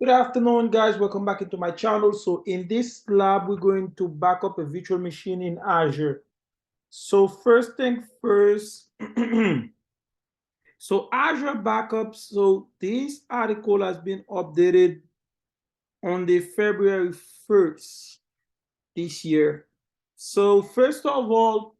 Good afternoon, guys. Welcome back into my channel. So in this lab, we're going to back up a virtual machine in Azure. So first thing first, so Azure backups. So this article has been updated on the February 1st this year. So first of all,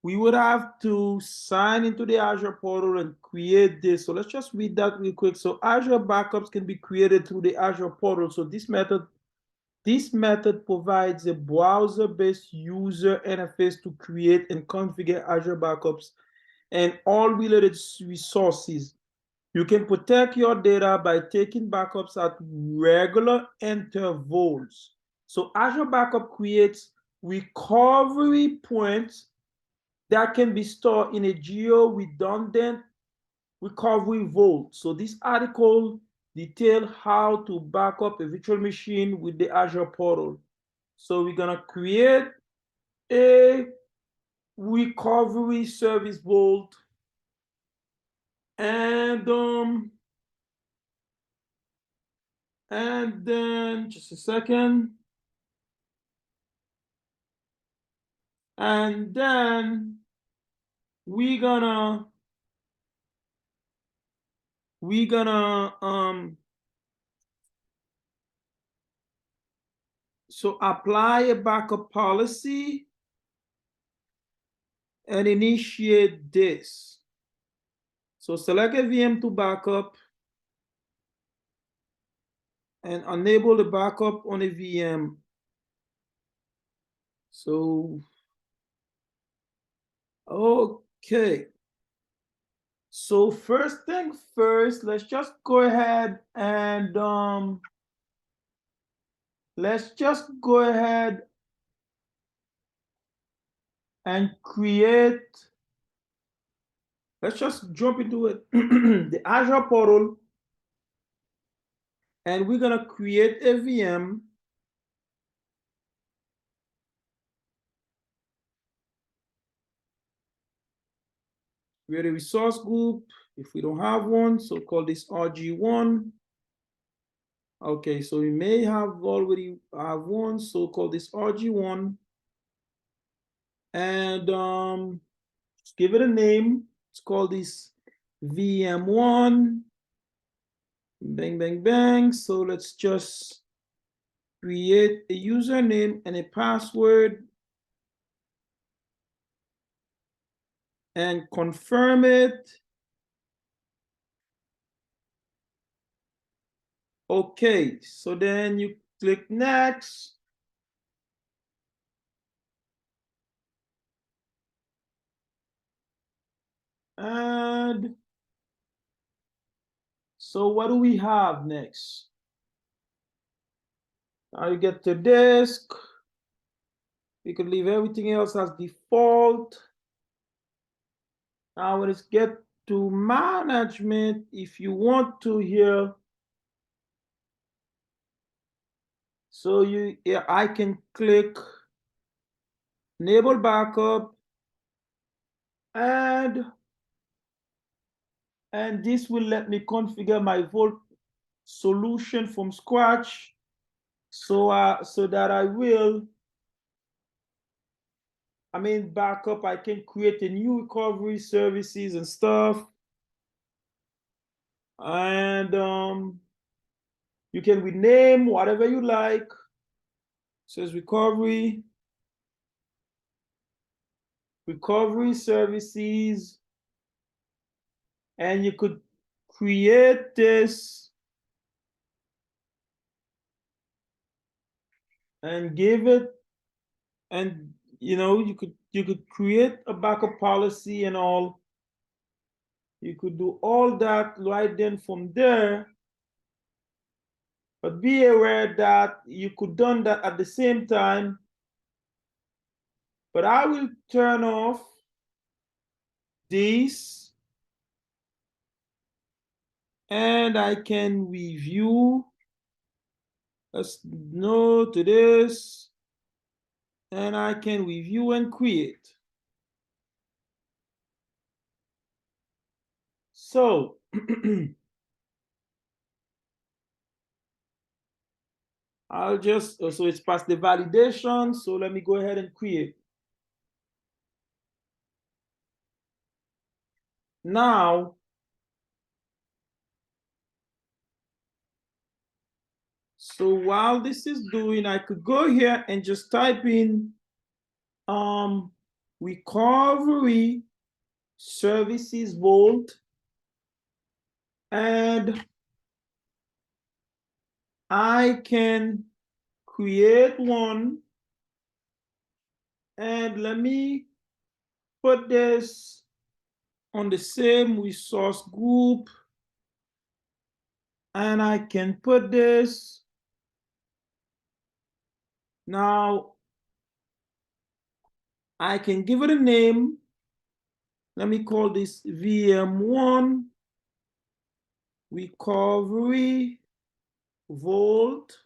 we would have to sign into the Azure portal and create this. So let's just read that real quick. So Azure backups can be created through the Azure portal. So this method provides a browser-based user interface to create and configure Azure backups and all related resources. You can protect your data by taking backups at regular intervals. So Azure Backup creates recovery points that can be stored in a geo-redundant recovery vault. So this article details how to back up a virtual machine with the Azure portal. So we're gonna create a recovery service vault, and then just a second, and then we're gonna so apply a backup policy and initiate this. So select a VM to backup and enable the backup on a VM. So, okay. So first thing first, let's just go ahead and create. Let's just jump into it, the Azure portal, and we're gonna create a VM. Create a resource group if we don't have one, so call this RG1. Okay, so we may have already have one, so call this RG1, and just give it a name. Let's call this VM1. Bang, bang, bang. So let's just create a username and a password and confirm it. Okay, so then you click next. And so what do we have next? Now you get to disk. We could leave everything else as default. Now when it's get to management, if you want to here, so I can click enable backup, and this will let me configure my Vault solution from scratch, so that backup, I can create a new recovery services and stuff, and you can rename whatever you like. It says recovery services, and you could create this and give it, and you could create a backup policy and all. You could do all that right then from there, but be aware that you could done that at the same time. But I will turn off this, and I can review. Let's no to this, and I can review and create. So I'll just, so it's past the validation. So let me go ahead and create. Now, so while this is doing, I could go here and just type in recovery services vault, and I can create one, and let me put this on the same resource group, and I can put this now. I can give it a name. Let me call this VM1 recovery vault,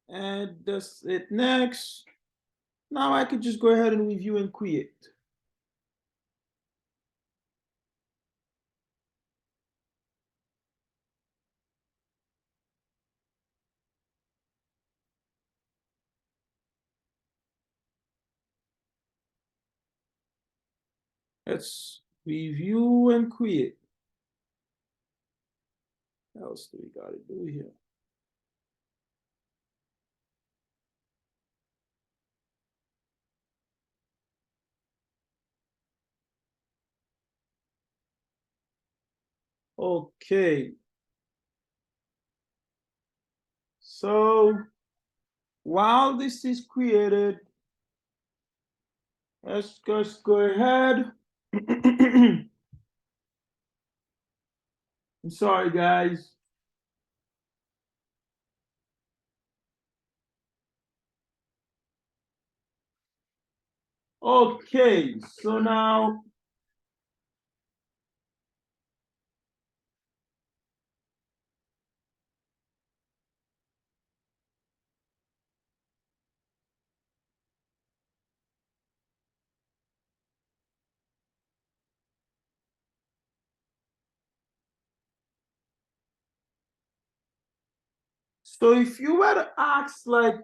and that's it. Next. Now I could just go ahead and review and create. Let's review and create. What else do we got to do here? Okay. So while this is created, let's just go ahead. I'm sorry, guys. Okay, so now so if you were to ask like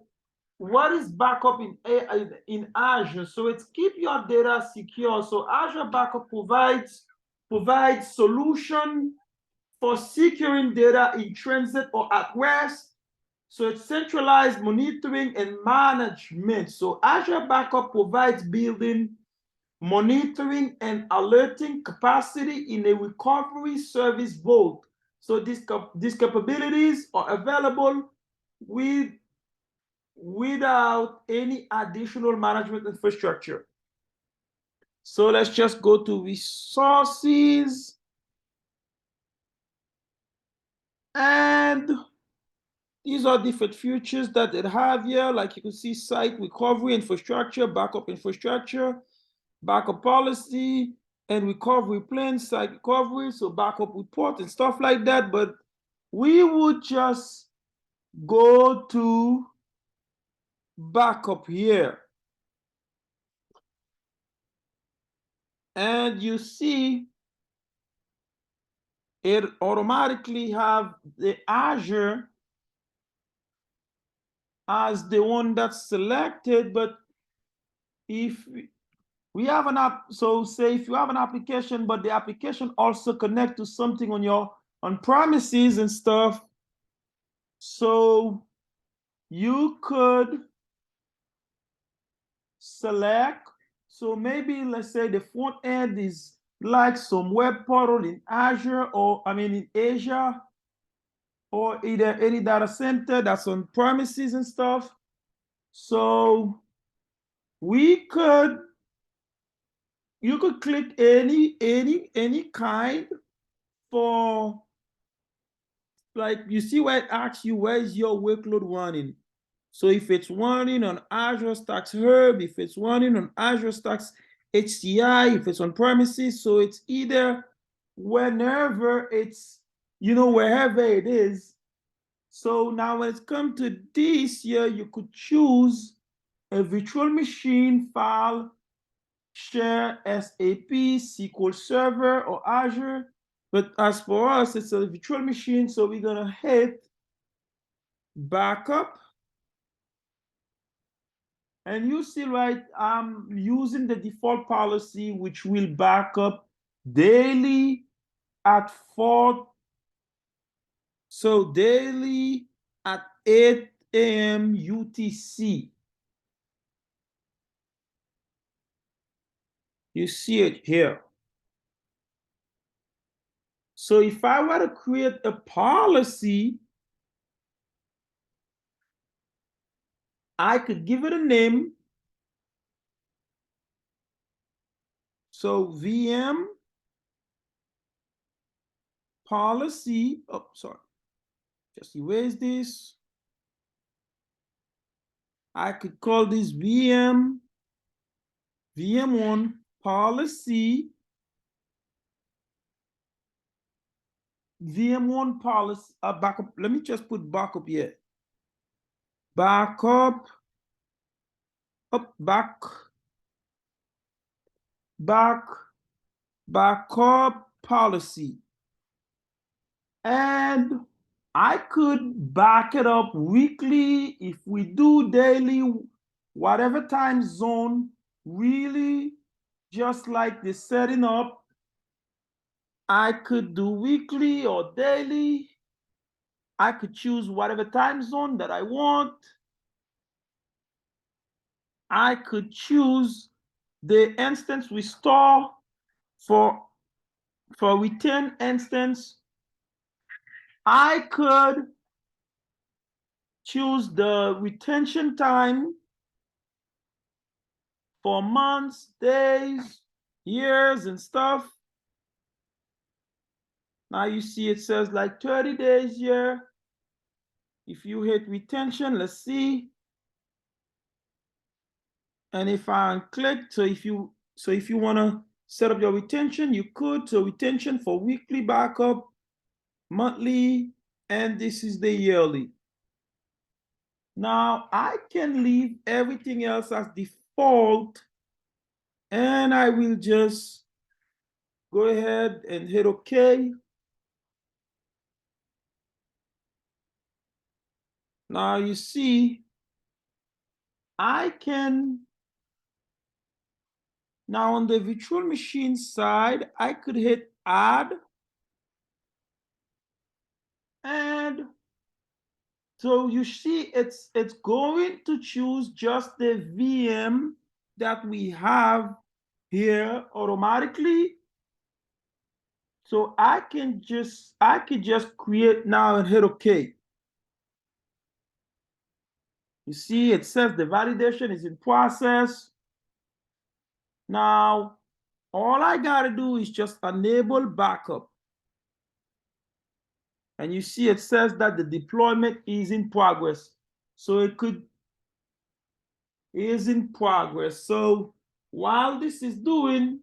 what is backup in Azure? So it's keep your data secure. So Azure Backup provides solution for securing data in transit or at rest. So it's centralized monitoring and management. So Azure Backup provides building, monitoring, and alerting capacity in a recovery service vault. So these capabilities are available without any additional management infrastructure. So let's just go to resources, and these are different features that it have here. Like you can see site recovery infrastructure, backup infrastructure, backup policy, and recovery plan, site recovery, so backup report and stuff like that. But we would just go to backup here. And you see it automatically have the Azure as the one that's selected. But if we have an app, so say if you have an application, but the application also connect to something on your on premises and stuff, so you could select. So maybe let's say the front end is like some web portal in Azure, or I mean in Asia, or either any data center that's on premises and stuff. So we could, you could click any kind for, like you see where it asks you where is your workload running. So if it's running on Azure Stacks Hub, if it's running on Azure Stacks HCI, if it's on premises, so it's either whenever it's, wherever it is. So now when it's come to this here, you could choose a virtual machine, file, share, SAP, SQL Server, or Azure. But as for us, it's a virtual machine, so we're gonna hit backup. And you see, right, I'm using the default policy, which will back up daily at 4. So daily at 8 a.m. UTC. You see it here. So if I were to create a policy, I could give it a name. So VM policy, oh, sorry, just erase this. I could call this VM1 policy, VM1 policy, backup. Let me just put backup here. Backup, up, backup policy. And I could back it up weekly if we do daily, whatever time zone, really just like the setting up. I could do weekly or daily. I could choose whatever time zone that I want. I could choose the instance we store for return instance. I could choose the retention time for months, days, years, and stuff. Now you see it says like 30 days here. If you hit retention, let's see. And if I click, so if you want to set up your retention, you could. So retention for weekly backup, monthly, and this is the yearly. Now I can leave everything else as default, and I will just go ahead and hit OK. Now you see, I can, now on the virtual machine side, I could hit add. And so you see it's going to choose just the VM that we have here automatically. So I could just create now and hit OK. You see, it says the validation is in process. Now, all I gotta do is just enable backup. And you see it says that the deployment is in progress. So is in progress. So while this is doing,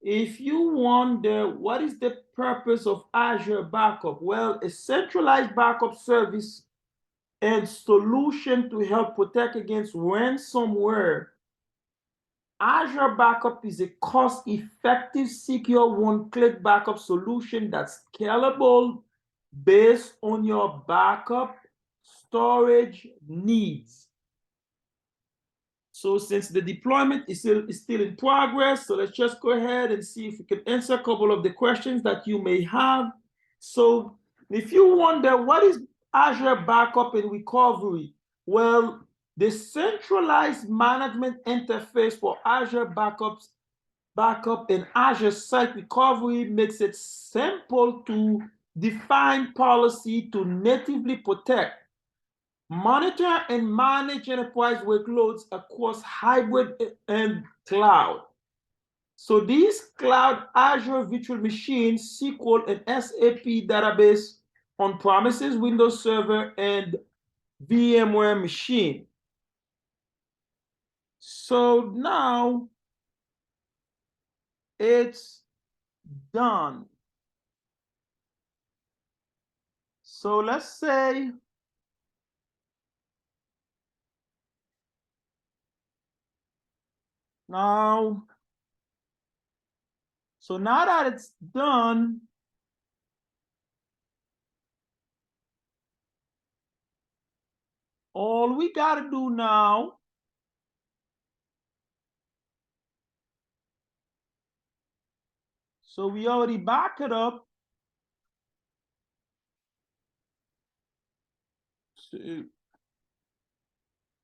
if you wonder what is the purpose of Azure Backup, well, a centralized backup service and solution to help protect against ransomware. Azure Backup is a cost-effective, secure one-click backup solution that's scalable based on your backup storage needs. So since the deployment is still in progress, so let's just go ahead and see if we can answer a couple of the questions that you may have. So if you wonder what is Azure Backup and Recovery, well, the centralized management interface for Azure backup and Azure Site Recovery makes it simple to define policy to natively protect, monitor, and manage enterprise workloads across hybrid and cloud. So these cloud Azure virtual machines, SQL and SAP database, on-premises Windows Server, and VMware machine. So now it's done. So let's say now, so now that it's done, all we gotta do now so we already back it up.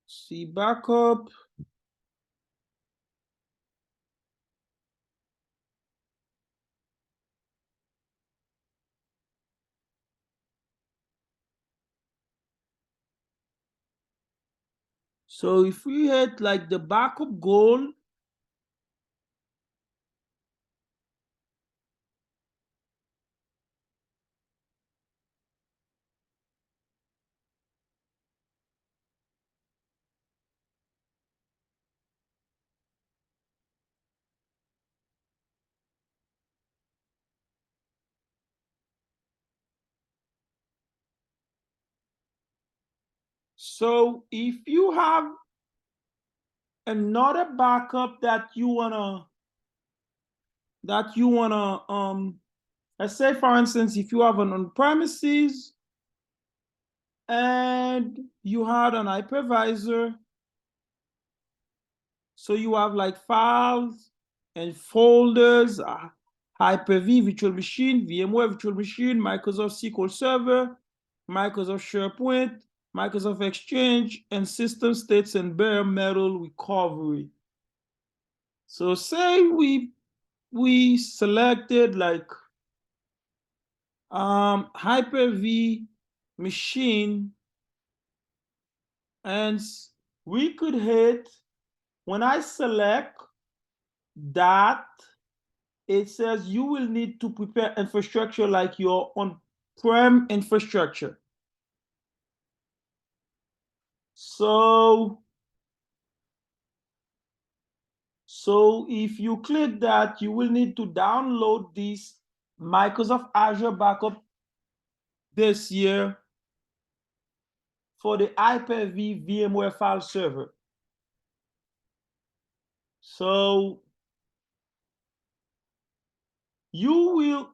See backup. So if we hit like the backup goal, so if you have another backup that you wanna let's say for instance, if you have an on-premises and you had an hypervisor, so you have like files and folders, Hyper-V virtual machine, VMware virtual machine, Microsoft SQL Server, Microsoft SharePoint, Microsoft Exchange, and system states and bare metal recovery. So say we selected like Hyper-V machine, and we could hit, when I select that, it says you will need to prepare infrastructure like your on-prem infrastructure. So if you click that, you will need to download this Microsoft Azure backup this year for the Hyper-V VMware file server. So you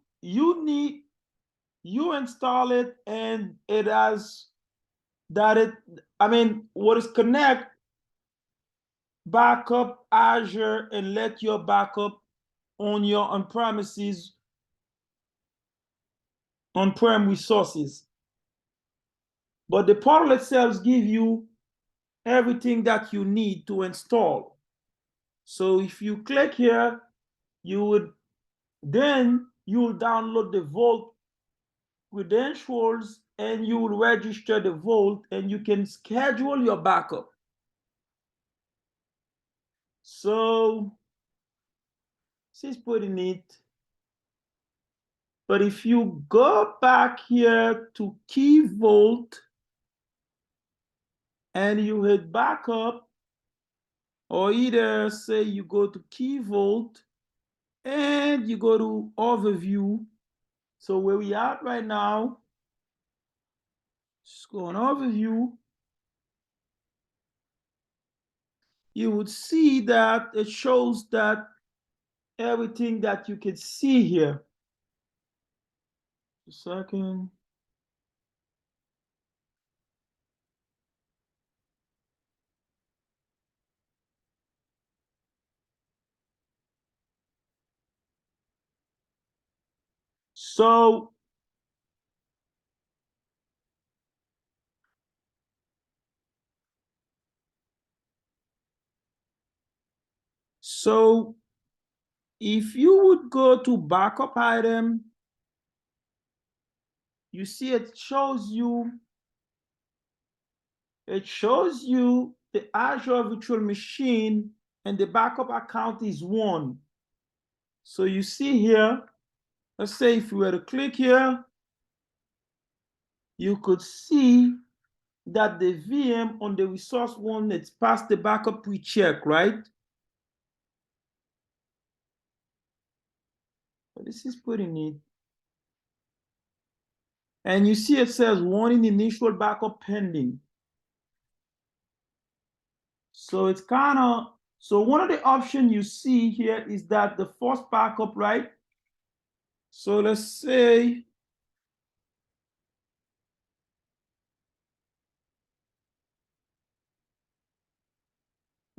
install it, and it has that what is connect backup Azure and let your backup on your on-premises on-prem resources. But the portal itself gives you everything that you need to install. So if you click here, you will download the Vault credentials and you will register the Vault, and you can schedule your backup. So this is pretty neat. But if you go back here to Key Vault and you hit backup, or either say you go to Key Vault and you go to overview. So where we at right now, just go on overview. You would see that it shows that everything that you can see here. A second. So if you would go to backup item, you see it shows you the Azure virtual machine, and the backup account is 1. So you see here, let's say if you were to click here, you could see that the VM on the resource 1, it's passed the backup pre-check, right? But this is pretty neat. And you see it says warning initial backup pending. So it's kind of, so one of the options you see here is that the first backup, right? So let's say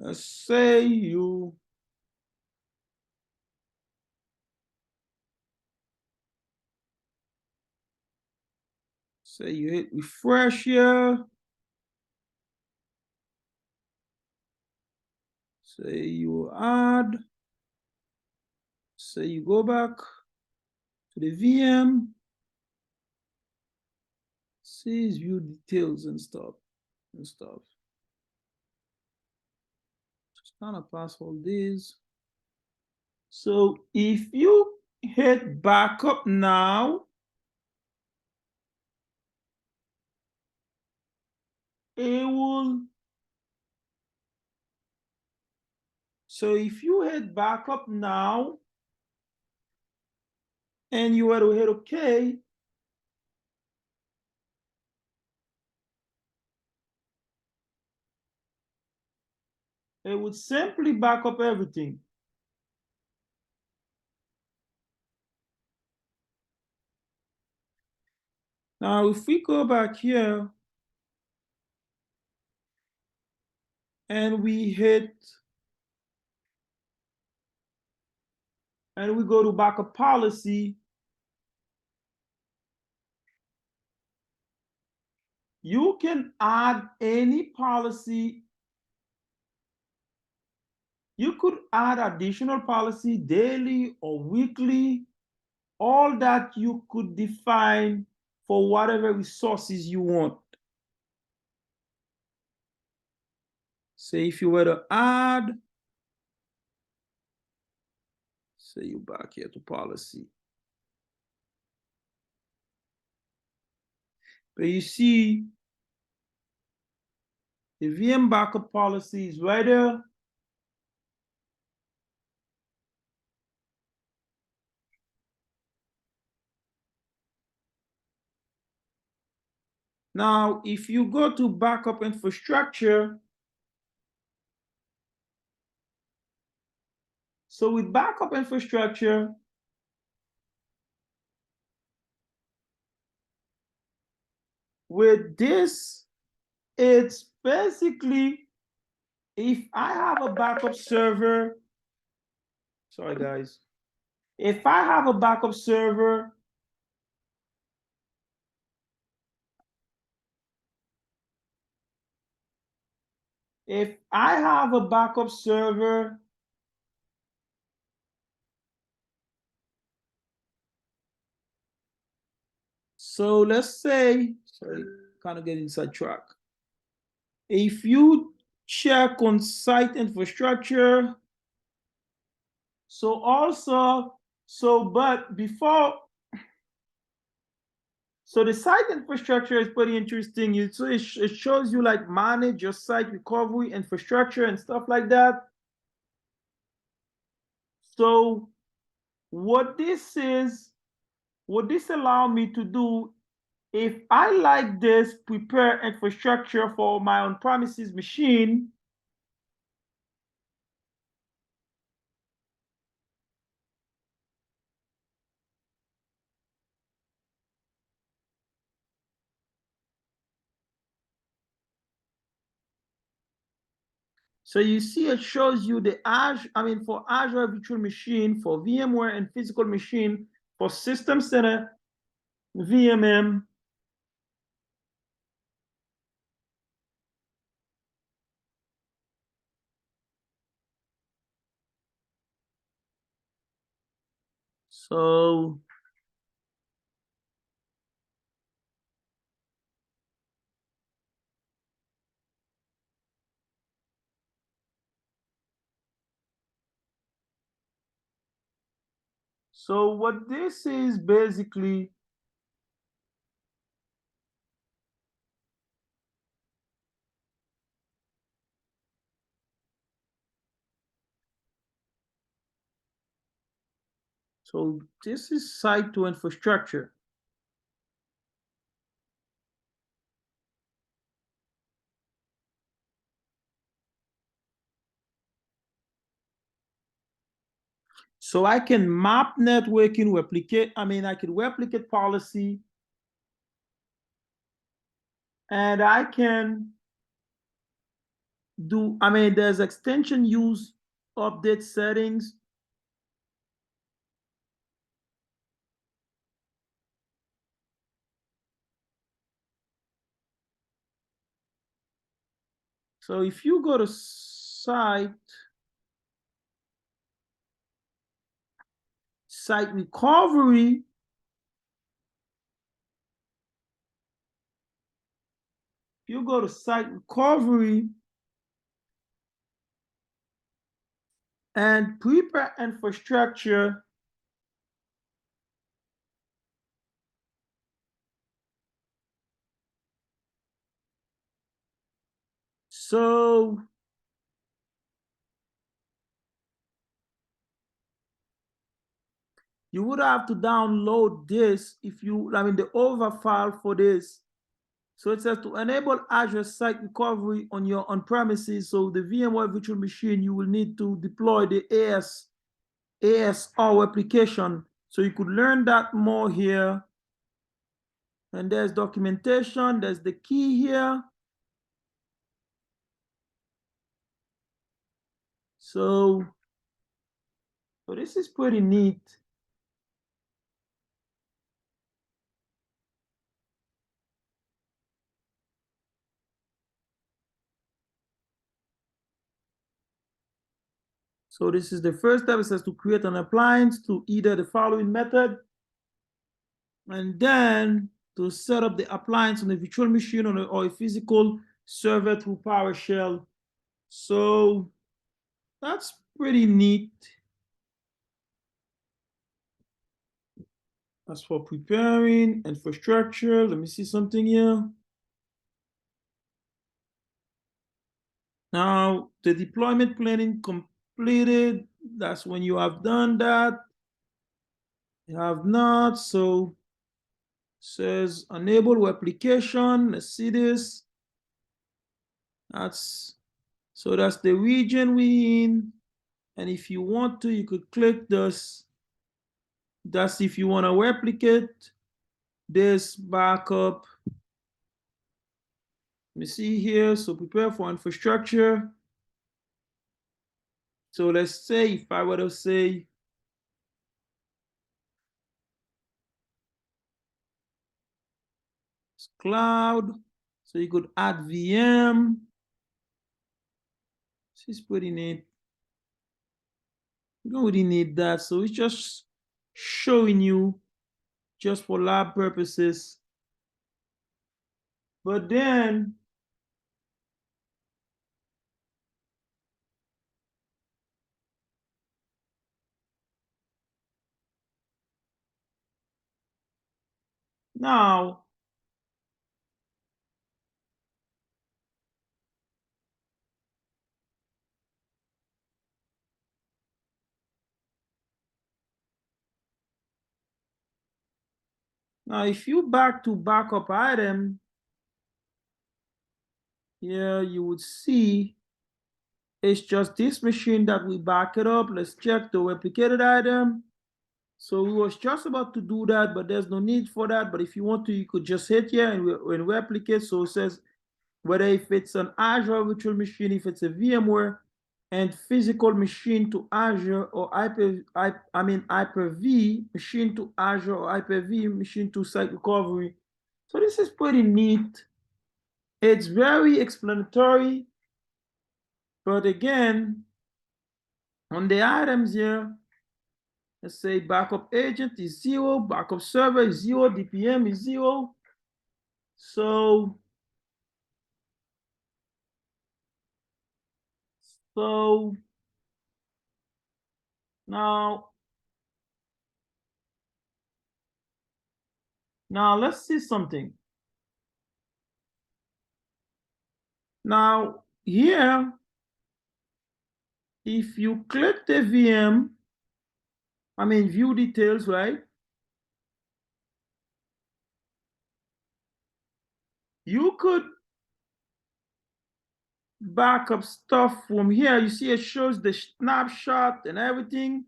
let's say you hit refresh here. Say you add. Say you go back to the VM. Says view details and stuff. Just kind of pass all these. So if you hit backup now, it will. So if you hit backup now and you were to hit OK, it would simply back up everything. Now, if we go back here and we hit, and we go to backup policy, you can add any policy. You could add additional policy daily or weekly, all that you could define for whatever resources you want. Say if you were to add, say you back here to policy. But you see, the VM backup policy is right there. Now, if you go to backup infrastructure, so with backup infrastructure, with this, it's basically, if I have a backup server, sorry guys, if I have a backup server, if I have a backup server, so let's say, sorry, kind of getting sidetracked. If you check on site infrastructure, so also, so but before, so the site infrastructure is pretty interesting. It shows you like manage your site recovery infrastructure and stuff like that. So what this allow me to do, if I like this prepare infrastructure for my on-premises machine, so you see it shows you the Azure, for Azure Virtual Machine, for VMware and physical machine, for System Center, VMM. So what this is basically, so this is site to infrastructure. So I can map networking, replicate, I can replicate policy, and I can there's extension use update settings. So if you go to site recovery, you go to site recovery and prepare infrastructure, so you would have to download this if you, the over file for this. So it says to enable Azure Site Recovery on your on-premises, so the VMware virtual machine, you will need to deploy the ASR application. So you could learn that more here. And there's documentation, there's the key here. So this is pretty neat. So this is the first step. It says to create an appliance to either the following method, and then to set up the appliance on a virtual machine or a physical server through PowerShell. So that's pretty neat. As for preparing infrastructure, let me see something here. Now, the deployment planning completed. That's when you have done that. You have not, so says enable web application. Let's see this. That's the region we in. And if you want to, you could click this. That's if you want to replicate this backup. Let me see here. So prepare for infrastructure. So let's say if I were to say cloud, so you could add VM. This is pretty neat. You don't really need that. So it's just showing you just for lab purposes. But then now if you back to backup item, here you would see it's just this machine that we back it up. Let's check the replicated item. So we was just about to do that, but there's no need for that. But if you want to, you could just hit here and replicate. So it says whether if it's an Azure virtual machine, if it's a VMware, and physical machine to Azure, or Hyper-V machine to Azure, or Hyper-V machine to site recovery. So this is pretty neat. It's very explanatory, but again, on the items here, let's say backup agent is 0, backup server is 0, DPM is 0. So now let's see something. Now here, if you click the VM, view details, right? You could back up stuff from here. You see it shows the snapshot and everything.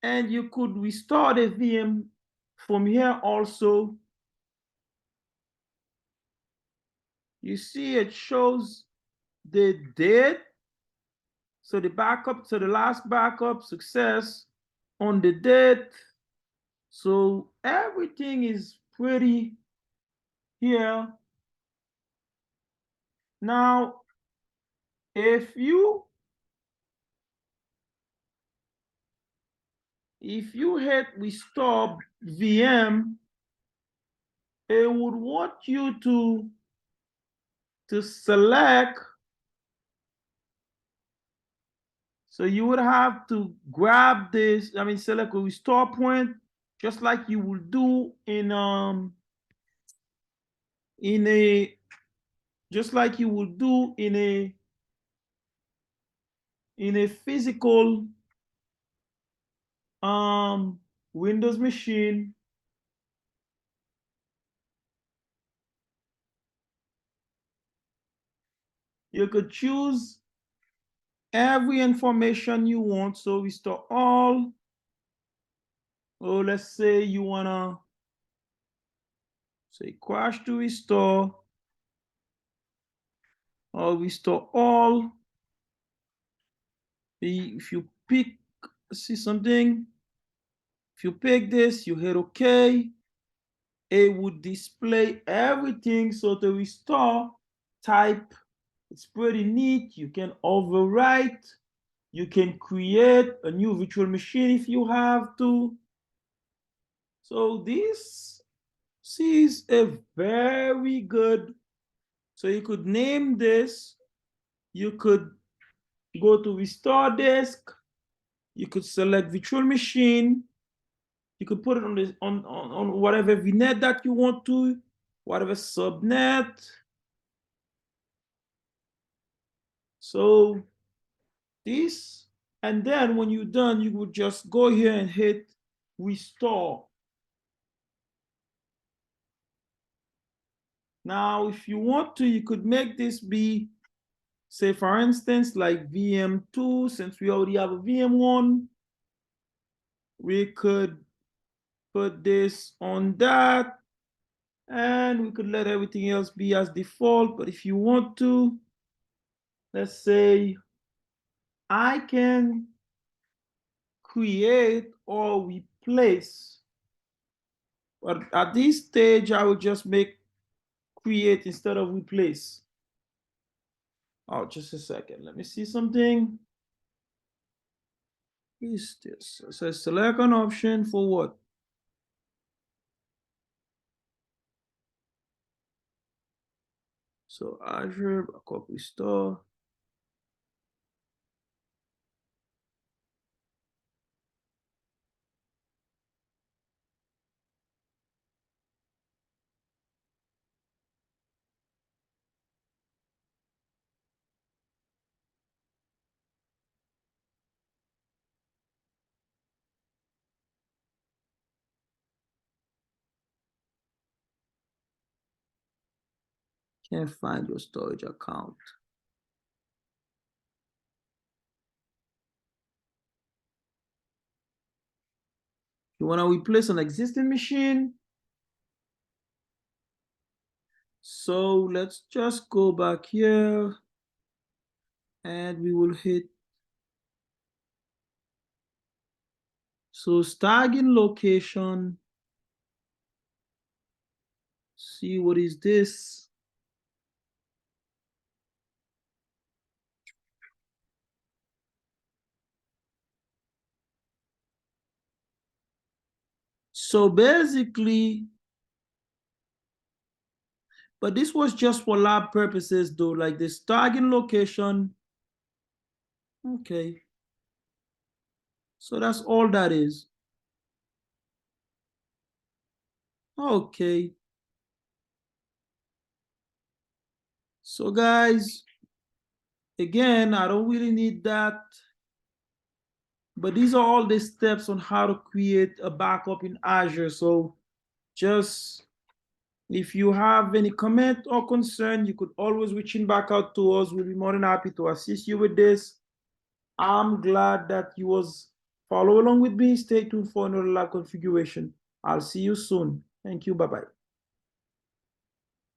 And you could restore the VM from here also. You see it shows the date. So the backup, so the last backup success on the date. So everything is pretty here. Now, if you hit restore VM, it would want you to select. So you would have to grab this, select a restore point, just like you would do in a just like you would do in a physical Windows machine. You could choose every information you want. So restore all. Oh, let's say you wanna say crash to restore, or restore all. If you pick, see something, if you pick this, you hit OK, it would display everything. So to restore, type, it's pretty neat. You can overwrite, you can create a new virtual machine if you have to. So this is a very good. So you could name this, you could go to restore disk, you could select virtual machine, you could put it on this on whatever VNet that you want to, whatever subnet. So this, and then when you're done, you would just go here and hit restore. Now, if you want to, you could make this be, say, for instance, like VM2, since we already have a VM1, we could put this on that, and we could let everything else be as default. But if you want to, let's say I can create or replace, but at this stage, I would just make create instead of replace. Oh, just a second. Let me see something. Is this? It says select an option for what? So Azure Backup Restore. Can't find your storage account. You want to replace an existing machine? So let's just go back here and we will hit. So tagging location. See, what is this? So basically, but this was just for lab purposes though, like this tagging location. Okay. So that's all that is. Okay. So guys, again, I don't really need that. But these are all the steps on how to create a backup in Azure. So just if you have any comment or concern, you could always reach in back out to us. We'll be more than happy to assist you with this. I'm glad that you was follow along with me. Stay tuned for another live configuration. I'll see you soon. Thank you. Bye-bye.